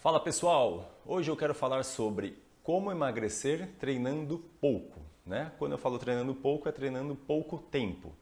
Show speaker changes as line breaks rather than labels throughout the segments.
Fala pessoal, hoje eu quero falar sobre como emagrecer treinando pouco, né? Quando eu falo treinando pouco, é treinando pouco tempo.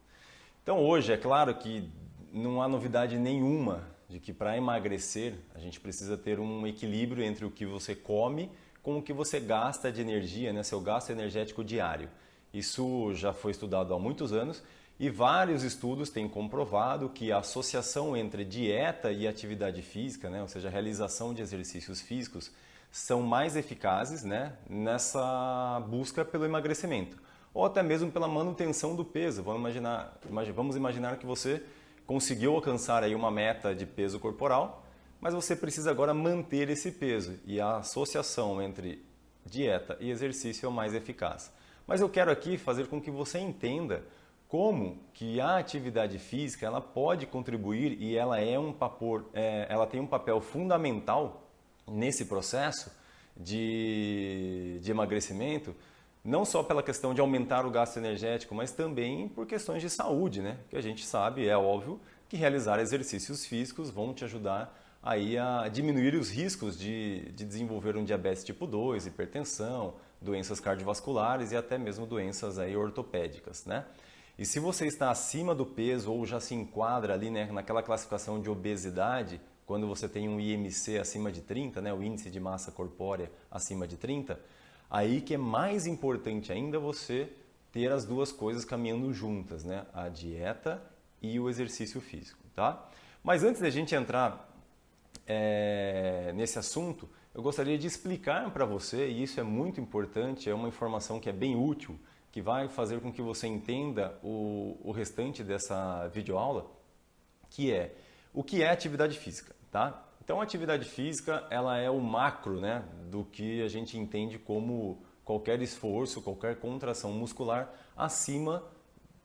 Então hoje é claro que não há novidade nenhuma de que para emagrecer a gente precisa ter um equilíbrio entre o que você come com o que você gasta de energia, né? Seu gasto energético diário. Isso já foi estudado há muitos anos e vários estudos têm comprovado que a associação entre dieta e atividade física, né, ou seja, a realização de exercícios físicos, são mais eficazes, né, nessa busca pelo emagrecimento. Ou até mesmo pela manutenção do peso. Vamos imaginar que você conseguiu alcançar aí uma meta de peso corporal, mas você precisa agora manter esse peso. E a associação entre dieta e exercício é o mais eficaz. Mas eu quero aqui fazer com que você entenda como que a atividade física ela pode contribuir e ela tem um papel fundamental nesse processo de emagrecimento, não só pela questão de aumentar o gasto energético, mas também por questões de saúde, né? Que a gente sabe, é óbvio, que realizar exercícios físicos vão te ajudar aí a diminuir os riscos de desenvolver um diabetes tipo 2, hipertensão, doenças cardiovasculares e até mesmo doenças aí ortopédicas, né? E se você está acima do peso ou já se enquadra ali, né, naquela classificação de obesidade, quando você tem um IMC acima de 30, né, o índice de massa corpórea acima de 30, aí que é mais importante ainda você ter as duas coisas caminhando juntas, né, a dieta e o exercício físico, tá? Mas antes da gente entrar nesse assunto, eu gostaria de explicar para você, e isso é muito importante, é uma informação que é bem útil, que vai fazer com que você entenda o restante dessa videoaula, que é o que é atividade física, tá? Então, a atividade física, ela é o macro, né, do que a gente entende como qualquer esforço, qualquer contração muscular acima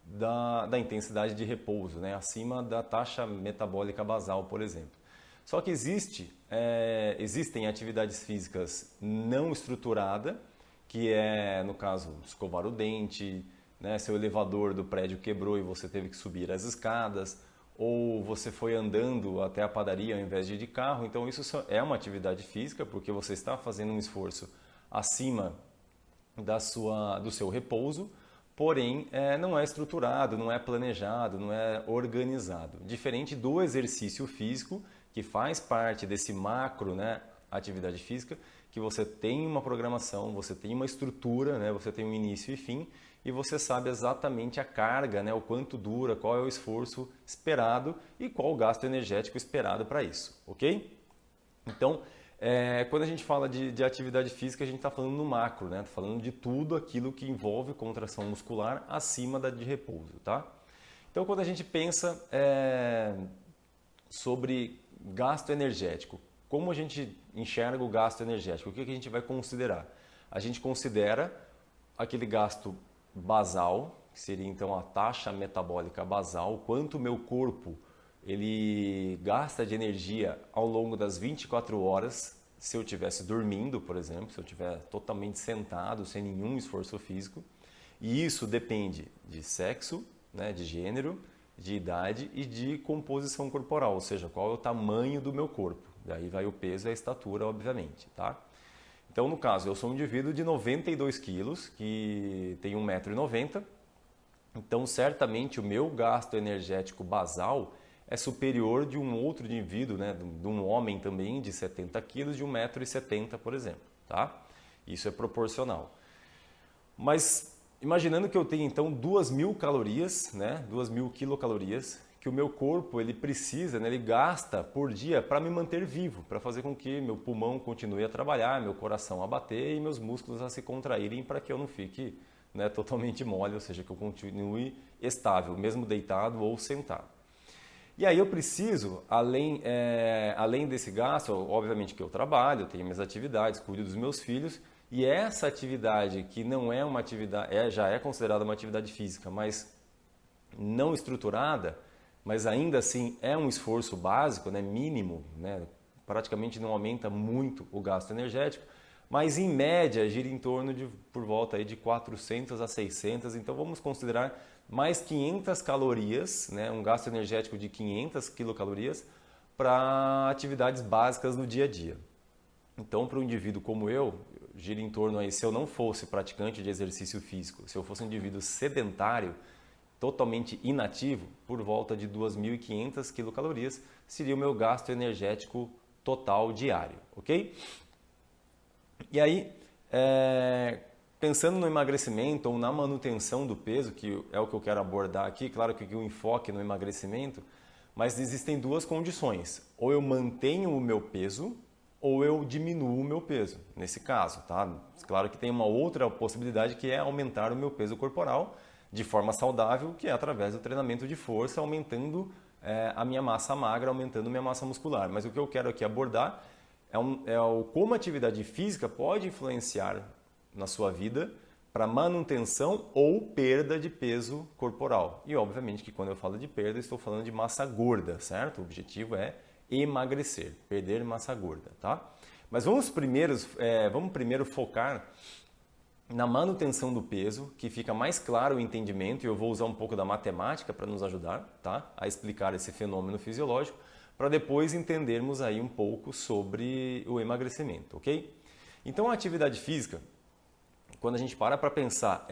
da intensidade de repouso, né, acima da taxa metabólica basal, por exemplo. Só que existem atividades físicas não estruturadas, que é, no caso, escovar o dente, né? Seu elevador do prédio quebrou e você teve que subir as escadas, ou você foi andando até a padaria ao invés de ir de carro. Então, isso é uma atividade física, porque você está fazendo um esforço acima do seu repouso, porém não é estruturado, não é planejado, não é organizado. Diferente do exercício físico, que faz parte desse macro, né, atividade física, que você tem uma programação, você tem uma estrutura, né? Você tem um início e fim e você sabe exatamente a carga, né? O quanto dura, qual é o esforço esperado e qual o gasto energético esperado para isso, ok? Então, quando a gente fala de atividade física, a gente está falando no macro, né? Tá falando de tudo aquilo que envolve contração muscular acima da de repouso, tá? Então, quando a gente pensa sobre gasto energético, como a gente enxerga o gasto energético? O que a gente vai considerar? A gente considera aquele gasto basal, que seria então a taxa metabólica basal, quanto o meu corpo ele gasta de energia ao longo das 24 horas, se eu estivesse dormindo, por exemplo, se eu estiver totalmente sentado, sem nenhum esforço físico. E isso depende de sexo, né, de gênero, de idade e de composição corporal, ou seja, qual é o tamanho do meu corpo. Daí vai o peso e a estatura, obviamente, tá? Então, no caso, eu sou um indivíduo de 92 quilos, que tem 1,90 m. Então, certamente, o meu gasto energético basal é superior de um outro indivíduo, né? De um homem também de 70 quilos, de 1,70 m, por exemplo, tá? Isso é proporcional. Mas, imaginando que eu tenho, então, 2.000 calorias, né? 2.000 quilocalorias, que o meu corpo ele precisa, né, ele gasta por dia para me manter vivo, para fazer com que meu pulmão continue a trabalhar, meu coração a bater e meus músculos a se contraírem para que eu não fique, né, totalmente mole, ou seja, que eu continue estável, mesmo deitado ou sentado. E aí eu preciso, além desse gasto, obviamente que eu trabalho, eu tenho minhas atividades, cuido dos meus filhos, e essa atividade que não é uma atividade, já é considerada uma atividade física, mas não estruturada, mas ainda assim é um esforço básico, né, mínimo, né, praticamente não aumenta muito o gasto energético, mas em média gira em torno de por volta aí de 400 a 600, então vamos considerar mais 500 calorias, né, um gasto energético de 500 quilocalorias para atividades básicas no dia a dia. Então, para um indivíduo como eu, gira em torno aí, se eu não fosse praticante de exercício físico, se eu fosse um indivíduo sedentário, totalmente inativo, por volta de 2.500 quilocalorias seria o meu gasto energético total diário, ok? E aí, pensando no emagrecimento ou na manutenção do peso, que é o que eu quero abordar aqui, claro que o enfoque no emagrecimento, mas existem duas condições, ou eu mantenho o meu peso, ou eu diminuo o meu peso, nesse caso, tá? Claro que tem uma outra possibilidade que é aumentar o meu peso corporal de forma saudável, que é através do treinamento de força, aumentando a minha massa magra, aumentando minha massa muscular. Mas o que eu quero aqui abordar como a atividade física pode influenciar na sua vida para manutenção ou perda de peso corporal. E obviamente que quando eu falo de perda, estou falando de massa gorda, certo? O objetivo é emagrecer, perder massa gorda, tá? Mas vamos primeiro focar na manutenção do peso, que fica mais claro o entendimento, e eu vou usar um pouco da matemática para nos ajudar, tá? A explicar esse fenômeno fisiológico, para depois entendermos aí um pouco sobre o emagrecimento, ok? Então a atividade física, quando a gente para pensar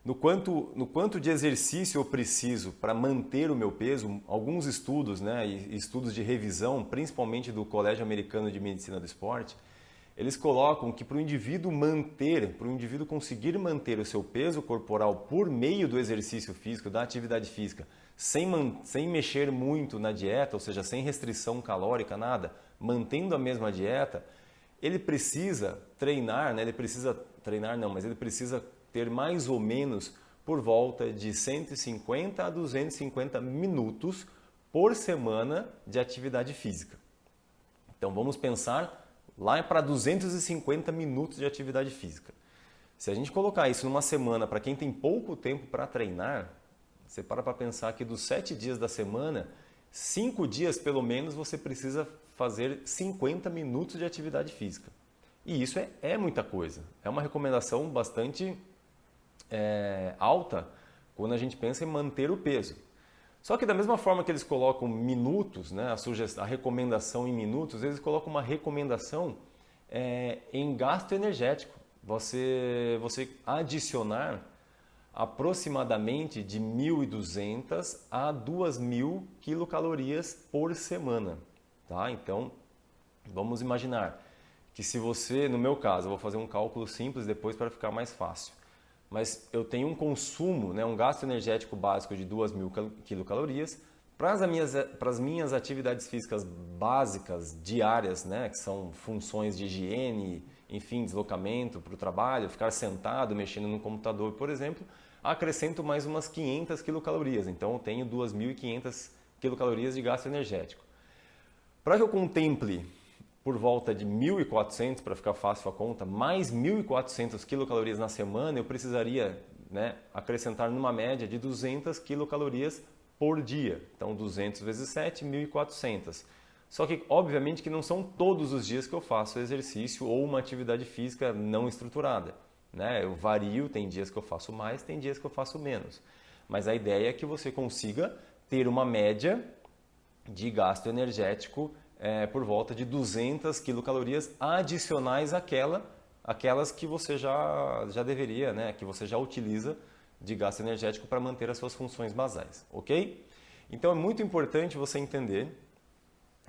no quanto de exercício eu preciso para manter o meu peso, alguns estudos, né, e estudos de revisão, principalmente do Colégio Americano de Medicina do Esporte, eles colocam que para o indivíduo conseguir manter o seu peso corporal por meio do exercício físico, da atividade física, sem mexer muito na dieta, ou seja, sem restrição calórica, nada, mantendo a mesma dieta, ele precisa treinar, né? Ele precisa ter mais ou menos por volta de 150 a 250 minutos por semana de atividade física. Então vamos pensar lá para 250 minutos de atividade física. Se a gente colocar isso numa semana para quem tem pouco tempo para treinar, você para pensar que dos 7 dias da semana, 5 dias pelo menos você precisa fazer 50 minutos de atividade física. E isso é muita coisa. É uma recomendação bastante alta quando a gente pensa em manter o peso. Só que da mesma forma que eles colocam minutos, né, a recomendação em minutos, eles colocam uma recomendação em gasto energético. Você adicionar aproximadamente de 1.200 a 2.000 quilocalorias por semana. Tá? Então, vamos imaginar que se você, no meu caso, eu vou fazer um cálculo simples depois para ficar mais fácil, mas eu tenho um consumo, né, um gasto energético básico de 2.000 quilocalorias para as minhas atividades físicas básicas, diárias, né, que são funções de higiene, enfim, deslocamento para o trabalho, ficar sentado, mexendo no computador, por exemplo, acrescento mais umas 500 quilocalorias. Então, eu tenho 2.500 quilocalorias de gasto energético. Para que eu contemple por volta de 1.400, para ficar fácil a conta, mais 1.400 quilocalorias na semana, eu precisaria, né, acrescentar numa média de 200 quilocalorias por dia. Então, 200 vezes 7, 1.400. Só que, obviamente, que não são todos os dias que eu faço exercício ou uma atividade física não estruturada. Né? Eu vario, tem dias que eu faço mais, tem dias que eu faço menos. Mas a ideia é que você consiga ter uma média de gasto energético por volta de 200 quilocalorias adicionais àquelas que você já deveria, né? Que você já utiliza de gasto energético para manter as suas funções basais, ok? Então é muito importante você entender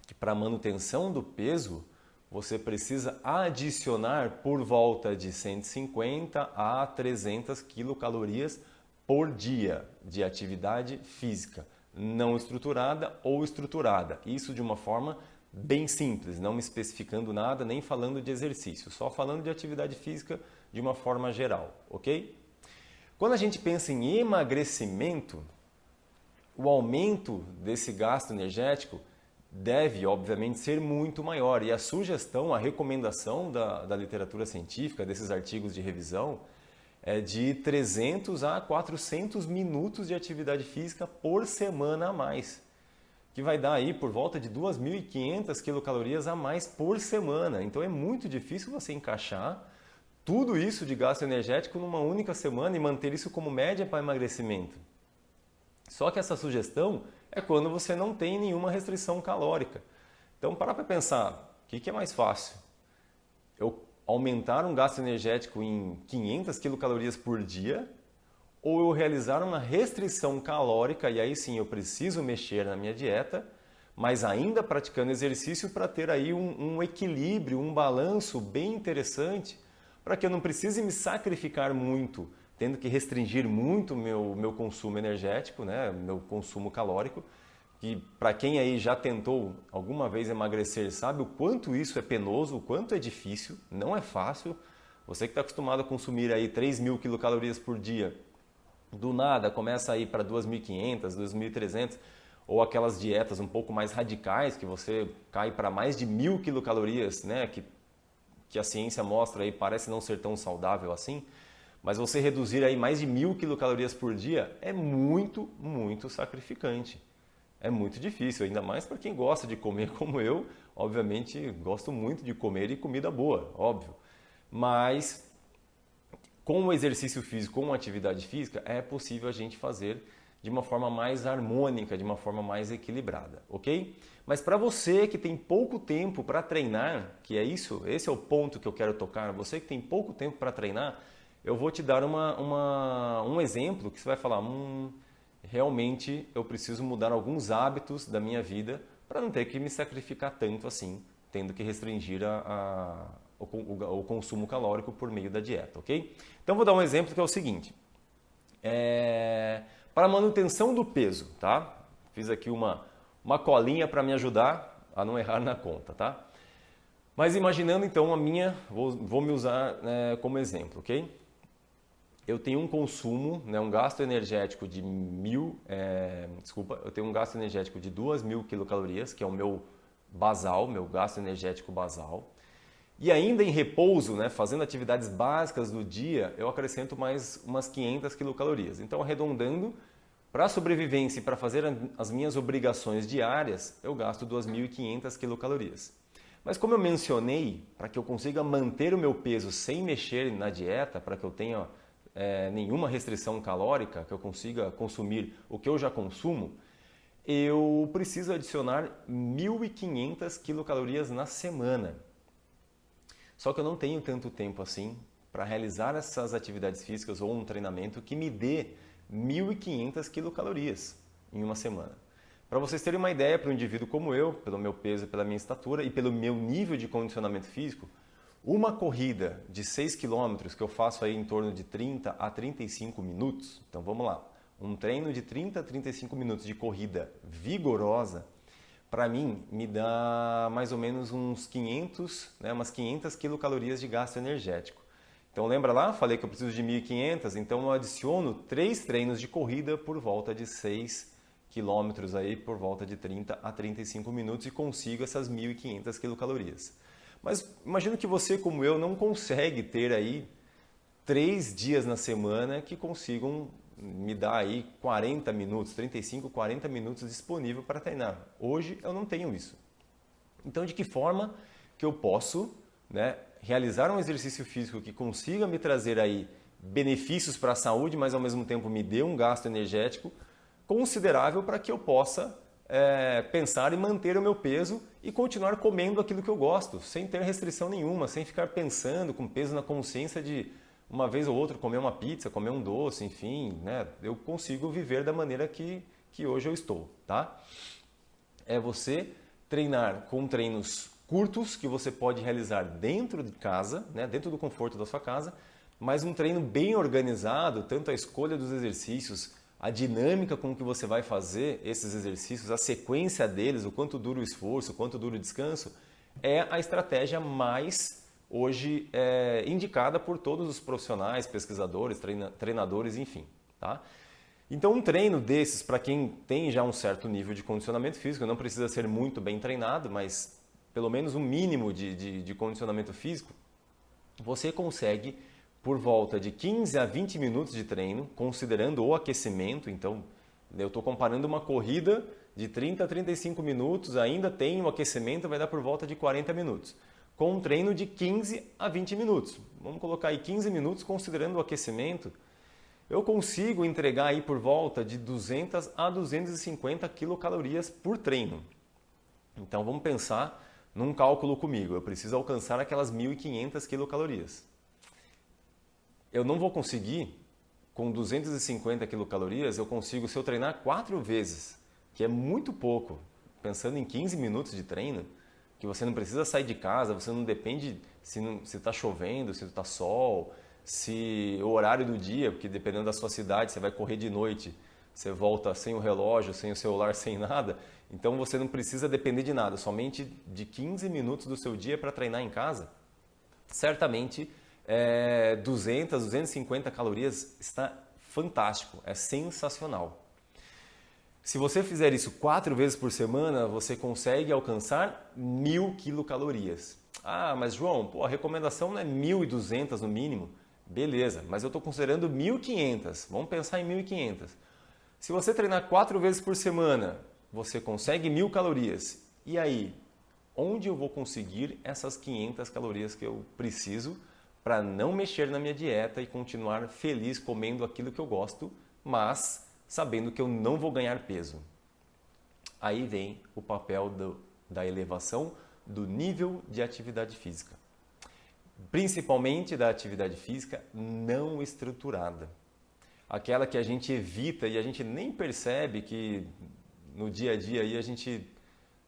que para a manutenção do peso, você precisa adicionar por volta de 150 a 300 quilocalorias por dia de atividade física, não estruturada ou estruturada. Isso de uma forma bem simples, não me especificando nada, nem falando de exercício, só falando de atividade física de uma forma geral, ok? Quando a gente pensa em emagrecimento, o aumento desse gasto energético deve, obviamente, ser muito maior. E a sugestão, a recomendação da literatura científica, desses artigos de revisão, é de 300 a 400 minutos de atividade física por semana a mais, que vai dar aí por volta de 2.500 quilocalorias a mais por semana. Então é muito difícil você encaixar tudo isso de gasto energético numa única semana e manter isso como média para emagrecimento. Só que essa sugestão é quando você não tem nenhuma restrição calórica. Então para pensar que é mais fácil? Eu aumentar um gasto energético em 500 quilocalorias por dia ou eu realizar uma restrição calórica e aí sim eu preciso mexer na minha dieta, mas ainda praticando exercício para ter aí um equilíbrio, um balanço bem interessante, para que eu não precise me sacrificar muito, tendo que restringir muito meu consumo energético, né, meu consumo calórico, que para quem aí já tentou alguma vez emagrecer sabe o quanto isso é penoso, o quanto é difícil, não é fácil. Você que está acostumado a consumir aí 3.000 quilocalorias por dia, do nada começa a ir para 2.500, 2.300, ou aquelas dietas um pouco mais radicais que você cai para mais de 1.000 quilocalorias, né, que a ciência mostra aí parece não ser tão saudável assim, mas você reduzir aí mais de 1.000 quilocalorias por dia é muito, muito sacrificante. É muito difícil, ainda mais para quem gosta de comer como eu. Obviamente, gosto muito de comer e comida boa, óbvio. Mas com o exercício físico, com a atividade física, é possível a gente fazer de uma forma mais harmônica, de uma forma mais equilibrada, ok? Mas para você que tem pouco tempo para treinar, que é isso, esse é o ponto que eu quero tocar, você que tem pouco tempo para treinar, eu vou te dar um exemplo que você vai falar, realmente eu preciso mudar alguns hábitos da minha vida para não ter que me sacrificar tanto assim, tendo que restringir o consumo calórico por meio da dieta, ok? Então vou dar um exemplo que é o seguinte, para manutenção do peso, tá? Fiz aqui uma colinha para me ajudar a não errar na conta, tá? Mas imaginando então vou me usar como exemplo, ok? Eu tenho um consumo, né, um gasto energético de eu tenho um gasto energético de 2.000 quilocalorias, que é o meu basal, meu gasto energético basal. E ainda em repouso, né, fazendo atividades básicas do dia, eu acrescento mais umas 500 quilocalorias. Então, arredondando, para a sobrevivência e para fazer as minhas obrigações diárias, eu gasto 2.500 quilocalorias. Mas como eu mencionei, para que eu consiga manter o meu peso sem mexer na dieta, para que eu tenha nenhuma restrição calórica, que eu consiga consumir o que eu já consumo, eu preciso adicionar 1.500 quilocalorias na semana. Só que eu não tenho tanto tempo assim para realizar essas atividades físicas ou um treinamento que me dê 1.500 quilocalorias em uma semana. Para vocês terem uma ideia, para um indivíduo como eu, pelo meu peso, pela minha estatura e pelo meu nível de condicionamento físico, uma corrida de 6 km que eu faço aí em torno de 30 a 35 minutos, então vamos lá, um treino de 30 a 35 minutos de corrida vigorosa, para mim, me dá mais ou menos umas 500 quilocalorias de gasto energético. Então lembra lá? Falei que eu preciso de 1.500, então eu adiciono 3 treinos de corrida por volta de 6 quilômetros aí, por volta de 30 a 35 minutos e consigo essas 1.500 quilocalorias. Mas imagino que você, como eu, não consegue ter aí 3 dias na semana que consigam me dar aí 40 minutos, 35, 40 minutos disponível para treinar. Hoje eu não tenho isso. Então, de que forma que eu posso, né, realizar um exercício físico que consiga me trazer aí benefícios para a saúde, mas ao mesmo tempo me dê um gasto energético considerável para que eu possa pensar em manter o meu peso e continuar comendo aquilo que eu gosto, sem ter restrição nenhuma, sem ficar pensando com peso na consciência de uma vez ou outra comer uma pizza, comer um doce, enfim, né? Eu consigo viver da maneira que hoje eu estou, tá? É você treinar com treinos curtos que você pode realizar dentro de casa, né? Dentro do conforto da sua casa, mas um treino bem organizado, tanto a escolha dos exercícios, a dinâmica com que você vai fazer esses exercícios, a sequência deles, o quanto dura o esforço, o quanto dura o descanso, é a estratégia mais hoje indicada por todos os profissionais, pesquisadores, treinadores, enfim. Tá? Então um treino desses, para quem tem já um certo nível de condicionamento físico, não precisa ser muito bem treinado, mas pelo menos um mínimo de condicionamento físico, você consegue por volta de 15 a 20 minutos de treino, considerando o aquecimento. Então, eu estou comparando uma corrida de 30 a 35 minutos, ainda tem o aquecimento, vai dar por volta de 40 minutos. Com um treino de 15 a 20 minutos. Vamos colocar aí 15 minutos, considerando o aquecimento, eu consigo entregar aí por volta de 200 a 250 quilocalorias por treino. Então, vamos pensar num cálculo comigo, eu preciso alcançar aquelas 1.500 quilocalorias. Eu não vou conseguir, com 250 quilocalorias, eu consigo, se eu treinar 4 vezes, que é muito pouco, pensando em 15 minutos de treino, que você não precisa sair de casa, você não depende se está chovendo, se está sol, se o horário do dia, porque dependendo da sua cidade, você vai correr de noite, você volta sem o relógio, sem o celular, sem nada. Então você não precisa depender de nada, somente de 15 minutos do seu dia para treinar em casa. Certamente 200, 250 calorias está fantástico, é sensacional. Se você fizer isso 4 vezes por semana, você consegue alcançar 1.000 quilocalorias. Ah, mas João, pô, a recomendação não é 1.200 no mínimo? Beleza, mas eu estou considerando 1.500. Vamos pensar em 1.500. Se você treinar 4 vezes por semana, você consegue 1.000 calorias. E aí, onde eu vou conseguir essas 500 calorias que eu preciso para não mexer na minha dieta e continuar feliz comendo aquilo que eu gosto, mas sabendo que eu não vou ganhar peso? Aí vem o papel da elevação do nível de atividade física. Principalmente da atividade física não estruturada. Aquela que a gente evita e a gente nem percebe que no dia a dia aí a gente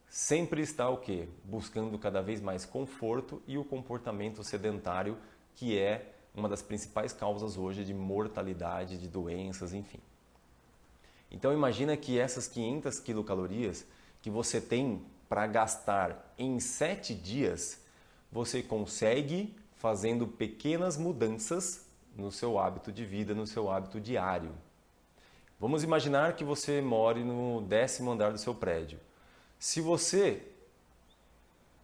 sempre está o quê? Buscando cada vez mais conforto e o comportamento sedentário, que é uma das principais causas hoje de mortalidade, de doenças, enfim. Então imagina que essas 500 quilocalorias que você tem para gastar em 7 dias, você consegue fazendo pequenas mudanças no seu hábito de vida, no seu hábito diário. Vamos imaginar que você more no 10º andar do seu prédio. Se você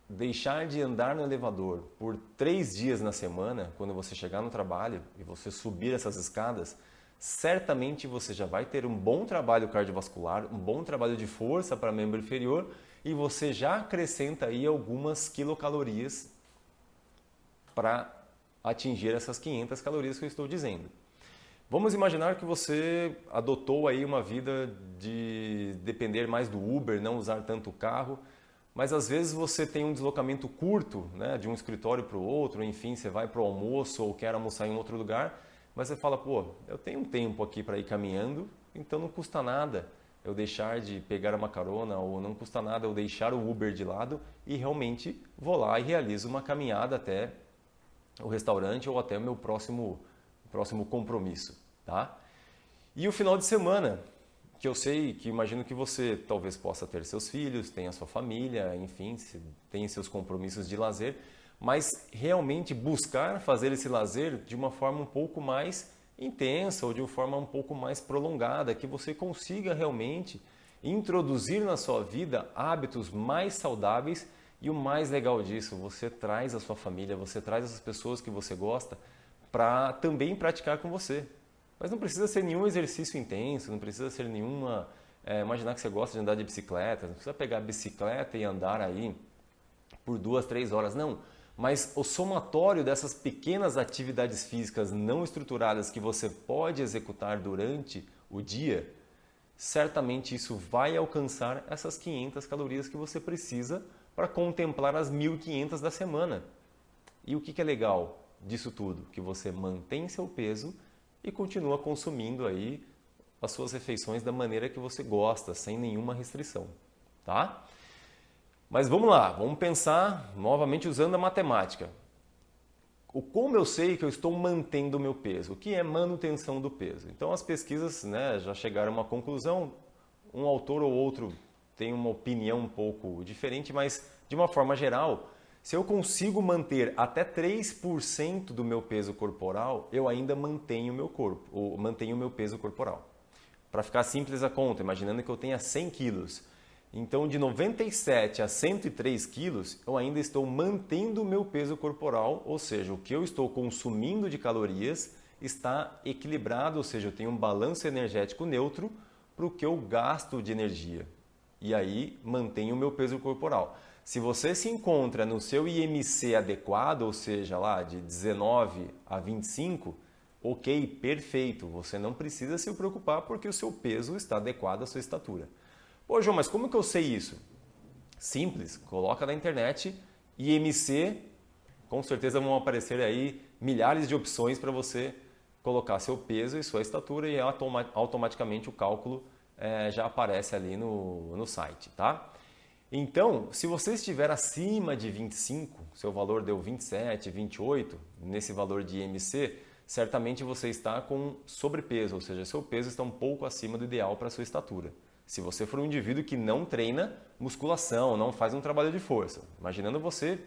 deixar de andar no elevador por 3 dias na semana, quando você chegar no trabalho e você subir essas escadas, certamente você já vai ter um bom trabalho cardiovascular, um bom trabalho de força para membro inferior e você já acrescenta aí algumas quilocalorias para atingir essas 500 calorias que eu estou dizendo. Vamos imaginar que você adotou aí uma vida de depender mais do Uber, não usar tanto o carro, mas às vezes você tem um deslocamento curto, né, de um escritório para o outro, enfim, você vai para o almoço ou quer almoçar em outro lugar, mas você fala, pô, eu tenho um tempo aqui para ir caminhando, então não custa nada eu deixar de pegar uma carona ou não custa nada eu deixar o Uber de lado e realmente vou lá e realizo uma caminhada até o restaurante ou até o meu próximo compromisso, tá? E o final de semana, que eu sei, que imagino que você talvez possa ter seus filhos, tenha sua família, enfim, tem seus compromissos de lazer, mas realmente buscar fazer esse lazer de uma forma um pouco mais intensa ou de uma forma um pouco mais prolongada, que você consiga realmente introduzir na sua vida hábitos mais saudáveis e o mais legal disso, você traz a sua família, você traz as pessoas que você gosta para também praticar com você. Mas não precisa ser nenhum exercício intenso, não precisa ser nenhuma... imaginar que você gosta de andar de bicicleta, não precisa pegar a bicicleta e andar aí por 2, 3 horas, não. Mas o somatório dessas pequenas atividades físicas não estruturadas que você pode executar durante o dia, certamente isso vai alcançar essas 500 calorias que você precisa para contemplar as 1.500 da semana. E o que é legal disso tudo? Que você mantém seu peso e continua consumindo aí as suas refeições da maneira que você gosta, sem nenhuma restrição, tá? Mas vamos lá, vamos pensar novamente usando a matemática. Como eu sei que eu estou mantendo o meu peso? O que é manutenção do peso? Então as pesquisas, né, já chegaram a uma conclusão, um autor ou outro tem uma opinião um pouco diferente, mas de uma forma geral, se eu consigo manter até 3% do meu peso corporal, eu ainda mantenho o meu corpo, ou mantenho o meu peso corporal. Para ficar simples a conta, imaginando que eu tenha 100 quilos, então de 97 a 103 quilos, eu ainda estou mantendo o meu peso corporal, ou seja, o que eu estou consumindo de calorias está equilibrado, ou seja, eu tenho um balanço energético neutro para o que eu gasto de energia. E aí mantenho o meu peso corporal. Se você se encontra no seu IMC adequado, ou seja, lá de 19 a 25, ok, perfeito, você não precisa se preocupar porque o seu peso está adequado à sua estatura. Pô, João, mas como que eu sei isso? Simples, coloca na internet IMC, com certeza vão aparecer aí milhares de opções para você colocar seu peso e sua estatura e automaticamente o cálculo já aparece ali no site, tá? Então, se você estiver acima de 25, seu valor deu 27, 28, nesse valor de IMC, certamente você está com sobrepeso, ou seja, seu peso está um pouco acima do ideal para a sua estatura. Se você for um indivíduo que não treina musculação, não faz um trabalho de força, imaginando você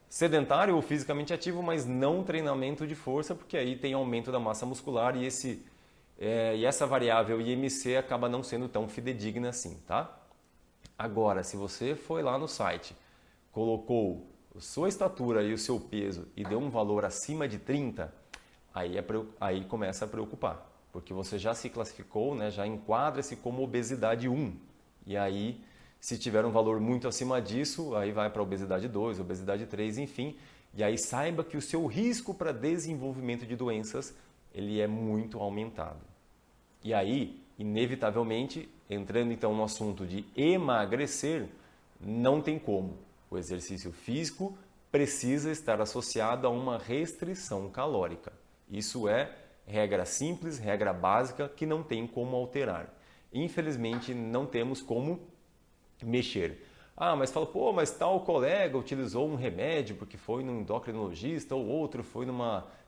sedentário ou fisicamente ativo, mas não treinamento de força, porque aí tem aumento da massa muscular e essa variável IMC acaba não sendo tão fidedigna assim, tá? Agora, se você foi lá no site, colocou a sua estatura e o seu peso e deu um valor acima de 30, aí começa a preocupar, porque você já se classificou, né, já enquadra-se como obesidade 1. E aí, se tiver um valor muito acima disso, aí vai para obesidade 2, obesidade 3, enfim. E aí saiba que o seu risco para desenvolvimento de doenças, ele é muito aumentado. E aí, inevitavelmente, entrando então no assunto de emagrecer, não tem como. O exercício físico precisa estar associado a uma restrição calórica. Isso é regra simples, regra básica, que não tem como alterar. Infelizmente, não temos como mexer. Ah, mas fala, pô, mas tal colega utilizou um remédio porque foi num endocrinologista, ou outro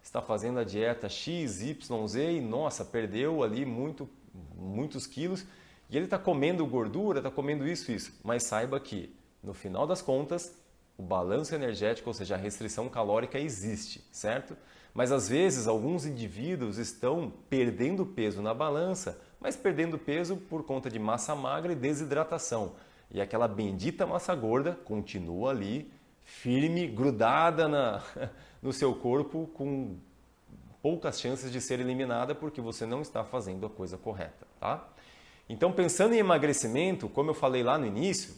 está fazendo a dieta X, Y, Z e, nossa, perdeu ali muitos quilos e ele está comendo gordura, está comendo isso. Mas saiba que, no final das contas, o balanço energético, ou seja, a restrição calórica existe, certo? Mas às vezes alguns indivíduos estão perdendo peso na balança, mas perdendo peso por conta de massa magra e desidratação. E aquela bendita massa gorda continua ali, firme, grudada no seu corpo, com poucas chances de ser eliminada porque você não está fazendo a coisa correta, tá? Então, pensando em emagrecimento, como eu falei lá no início,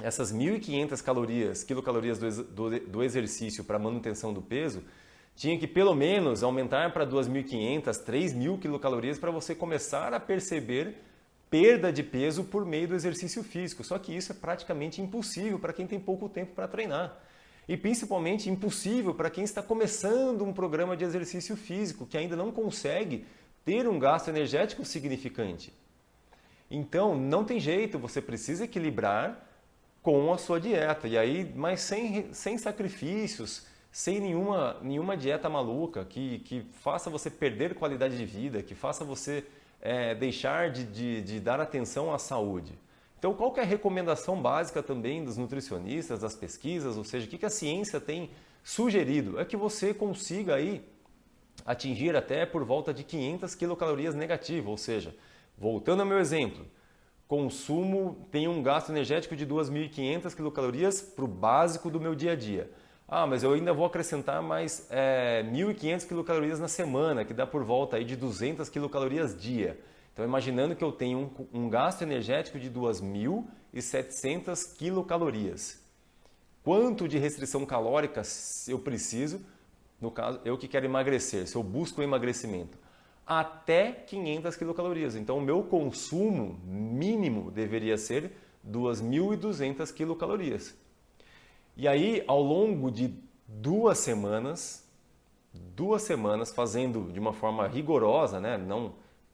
essas 1.500 quilocalorias do exercício para manutenção do peso, tinha que pelo menos aumentar para 2.500, 3.000 quilocalorias para você começar a perceber perda de peso por meio do exercício físico. Só que isso é praticamente impossível para quem tem pouco tempo para treinar. E principalmente impossível para quem está começando um programa de exercício físico, que ainda não consegue ter um gasto energético significante. Então, não tem jeito, você precisa equilibrar com a sua dieta. E aí, mas sem sacrifícios, sem nenhuma dieta maluca que faça você perder qualidade de vida, que faça você deixar de dar atenção à saúde. Então, qual que é a recomendação básica também dos nutricionistas, das pesquisas, ou seja, o que a ciência tem sugerido? É que você consiga aí atingir até por volta de 500 quilocalorias negativo, ou seja, voltando ao meu exemplo, tenho um gasto energético de 2.500 quilocalorias para o básico do meu dia a dia. Ah, mas eu ainda vou acrescentar mais 1.500 quilocalorias na semana, que dá por volta aí de 200 quilocalorias dia. Então, imaginando que eu tenho um gasto energético de 2.700 quilocalorias. Quanto de restrição calórica eu preciso, no caso, eu que quero emagrecer, se eu busco emagrecimento? Até 500 quilocalorias. Então, o meu consumo mínimo deveria ser 2.200 quilocalorias. E aí, ao longo de 2 semanas fazendo de uma forma rigorosa, né?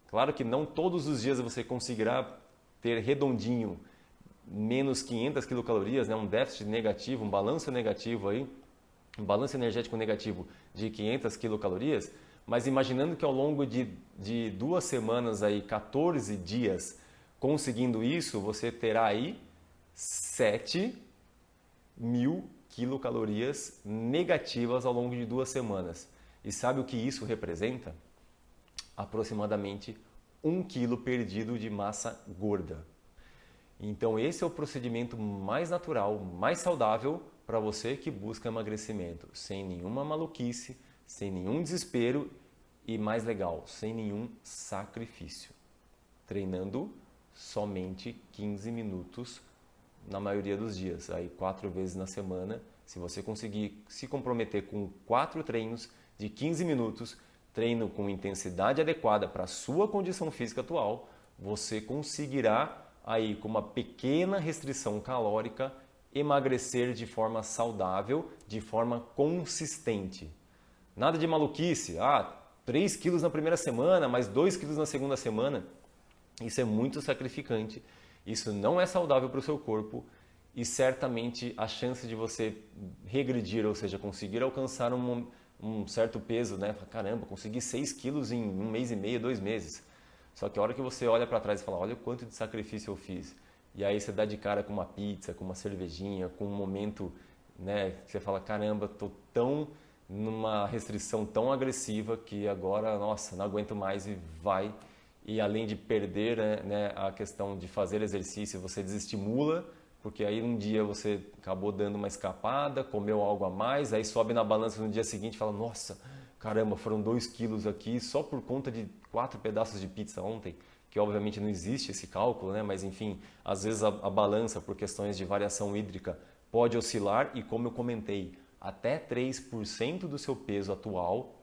Claro que não todos os dias você conseguirá ter redondinho menos 500 quilocalorias, né? Um déficit negativo, um balanço negativo aí, um balanço energético negativo de 500 quilocalorias, mas imaginando que ao longo de 2 semanas, aí, 14 dias conseguindo isso, você terá aí 7.000 quilocalorias negativas ao longo de 2 semanas. E sabe o que isso representa? Aproximadamente 1 quilo perdido de massa gorda. Então esse é o procedimento mais natural, mais saudável para você que busca emagrecimento, sem nenhuma maluquice, sem nenhum desespero e, mais legal, sem nenhum sacrifício. Treinando somente 15 minutos na maioria dos dias, aí 4 vezes na semana. Se você conseguir se comprometer com 4 treinos de 15 minutos, treino com intensidade adequada para a sua condição física atual, você conseguirá aí com uma pequena restrição calórica emagrecer de forma saudável, de forma consistente. Nada de maluquice, 3 quilos na primeira semana, mais 2 quilos na segunda semana. Isso é muito sacrificante, isso não é saudável para o seu corpo e certamente a chance de você regredir, ou seja, conseguir alcançar um certo peso, né? Caramba, consegui 6 quilos em 1 mês e meio, 2 meses. Só que a hora que você olha para trás e fala, olha o quanto de sacrifício eu fiz. E aí você dá de cara com uma pizza, com uma cervejinha, com um momento, né, que você fala, caramba, tô tão numa restrição tão agressiva que agora, nossa, não aguento mais e vai. E além de perder, né, a questão de fazer exercício, você desestimula, porque aí um dia você acabou dando uma escapada, comeu algo a mais, aí sobe na balança no dia seguinte e fala, nossa, caramba, foram 2 quilos aqui só por conta de 4 pedaços de pizza ontem, que obviamente não existe esse cálculo, né? Mas enfim, às vezes a balança, por questões de variação hídrica, pode oscilar e como eu comentei, até 3% do seu peso atual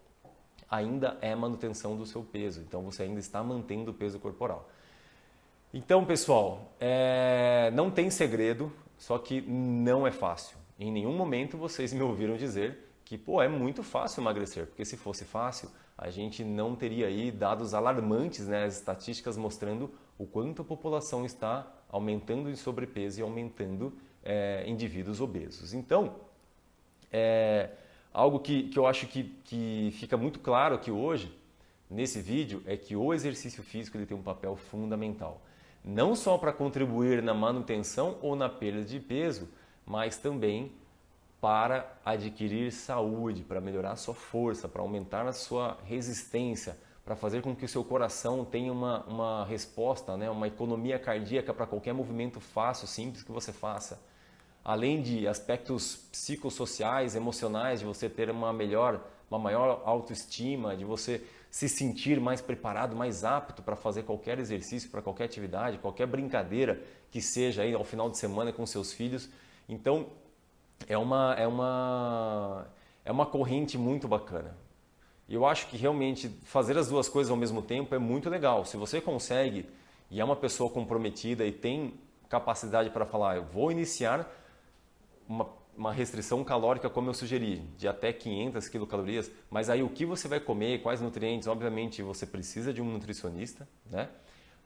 ainda é manutenção do seu peso, então você ainda está mantendo o peso corporal. Então, pessoal, não tem segredo, só que não é fácil. Em nenhum momento vocês me ouviram dizer que é muito fácil emagrecer, porque se fosse fácil, a gente não teria aí dados alarmantes, né, as estatísticas mostrando o quanto a população está aumentando em sobrepeso e aumentando indivíduos obesos. Então, algo que eu acho que fica muito claro aqui hoje, nesse vídeo, é que o exercício físico ele tem um papel fundamental. Não só para contribuir na manutenção ou na perda de peso, mas também para adquirir saúde, para melhorar a sua força, para aumentar a sua resistência, para fazer com que o seu coração tenha uma resposta, né, uma economia cardíaca para qualquer movimento fácil, simples que você faça. Além de aspectos psicossociais, emocionais, de você ter uma maior autoestima, de você se sentir mais preparado, mais apto para fazer qualquer exercício, para qualquer atividade, qualquer brincadeira que seja aí ao final de semana com seus filhos. Então, é uma corrente muito bacana. E eu acho que realmente fazer as duas coisas ao mesmo tempo é muito legal. Se você consegue e é uma pessoa comprometida e tem capacidade para falar, eu vou iniciar uma restrição calórica como eu sugeri, de até 500 quilocalorias, mas aí o que você vai comer, quais nutrientes, obviamente você precisa de um nutricionista, né?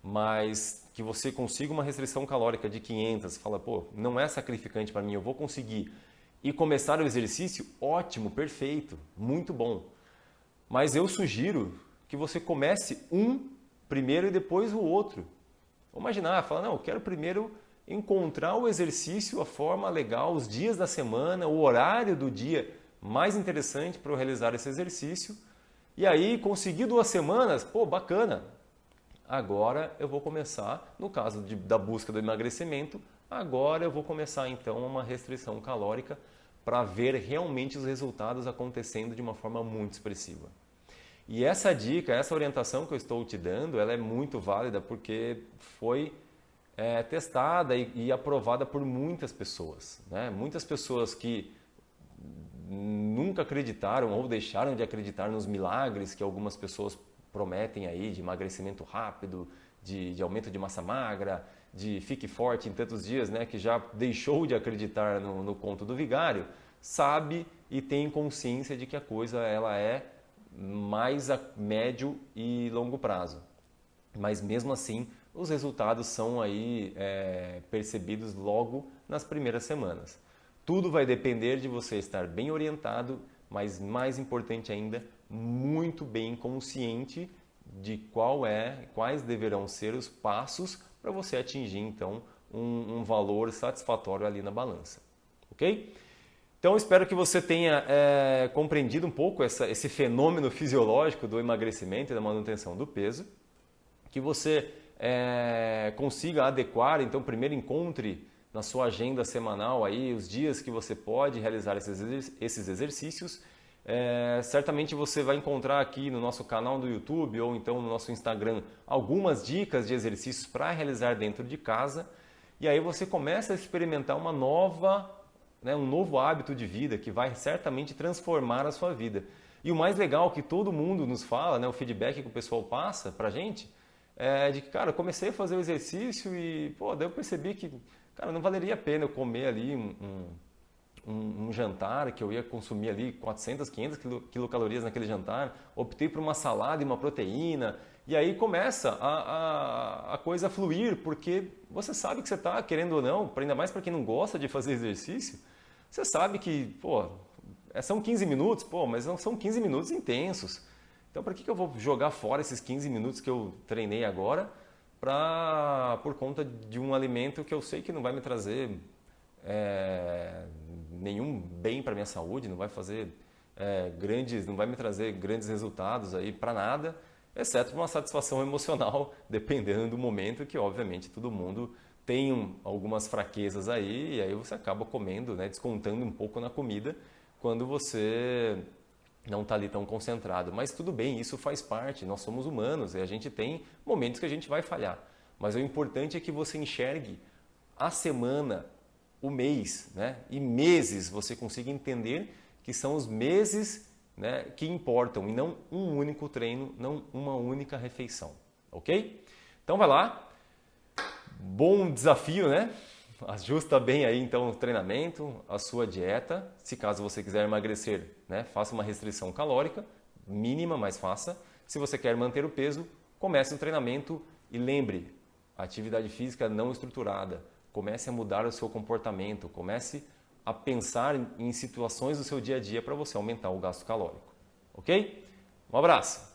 Mas que você consiga uma restrição calórica de 500, fala, não é sacrificante para mim, eu vou conseguir. E começar o exercício, ótimo, perfeito, muito bom. Mas eu sugiro que você comece um primeiro e depois o outro. Vamos imaginar, fala, não, eu quero primeiro encontrar o exercício, a forma legal, os dias da semana, o horário do dia mais interessante para eu realizar esse exercício. E aí, conseguir 2 semanas, bacana. Agora eu vou começar, no caso da busca do emagrecimento, agora eu vou começar então uma restrição calórica para ver realmente os resultados acontecendo de uma forma muito expressiva. E essa dica, essa orientação que eu estou te dando, ela é muito válida porque foi testada e aprovada por muitas pessoas, né? Muitas pessoas que nunca acreditaram ou deixaram de acreditar nos milagres que algumas pessoas prometem aí de emagrecimento rápido, de aumento de massa magra, de fique forte em tantos dias, né? Que já deixou de acreditar no conto do vigário, sabe e tem consciência de que a coisa ela é mais a médio e longo prazo. Mas mesmo assim, os resultados são aí percebidos logo nas primeiras semanas. Tudo vai depender de você estar bem orientado, mas mais importante ainda, muito bem consciente de quais deverão ser os passos para você atingir então um valor satisfatório ali na balança, ok? Então espero que você tenha compreendido um pouco esse fenômeno fisiológico do emagrecimento e da manutenção do peso, que você consiga adequar, então primeiro encontre na sua agenda semanal aí os dias que você pode realizar esses exercícios. Certamente você vai encontrar aqui no nosso canal do YouTube ou então no nosso Instagram algumas dicas de exercícios para realizar dentro de casa e aí você começa a experimentar um novo hábito de vida que vai certamente transformar a sua vida. E o mais legal que todo mundo nos fala, né, o feedback que o pessoal passa para a gente, de que, cara, eu comecei a fazer o exercício e, daí eu percebi que Cara, não valeria a pena eu comer ali um jantar que eu ia consumir ali 400, 500 quilocalorias naquele jantar, optei por uma salada e uma proteína, e aí começa a coisa a fluir, porque você sabe que você está querendo ou não, ainda mais para quem não gosta de fazer exercício, você sabe que, pô, são 15 minutos, pô, mas não são 15 minutos intensos. Então, para que eu vou jogar fora esses 15 minutos que eu treinei agora por conta de um alimento que eu sei que não vai me trazer nenhum bem para minha saúde, não vai fazer não vai me trazer grandes resultados aí para nada, exceto uma satisfação emocional, dependendo do momento, que obviamente todo mundo tem algumas fraquezas aí, e aí você acaba comendo, né, descontando um pouco na comida quando você não está ali tão concentrado. Mas tudo bem, isso faz parte, nós somos humanos e a gente tem momentos que a gente vai falhar. Mas o importante é que você enxergue a semana, o mês, né? E meses você consiga entender que são os meses, né, que importam, e não um único treino, não uma única refeição, ok? Então vai lá, bom desafio, né? Ajusta bem aí então o treinamento, a sua dieta. Se caso você quiser emagrecer, né, faça uma restrição calórica mínima, mas faça. Se você quer manter o peso, comece o treinamento e lembre, a atividade física não estruturada. Comece a mudar o seu comportamento, comece a pensar em situações do seu dia a dia para você aumentar o gasto calórico. Ok? Um abraço!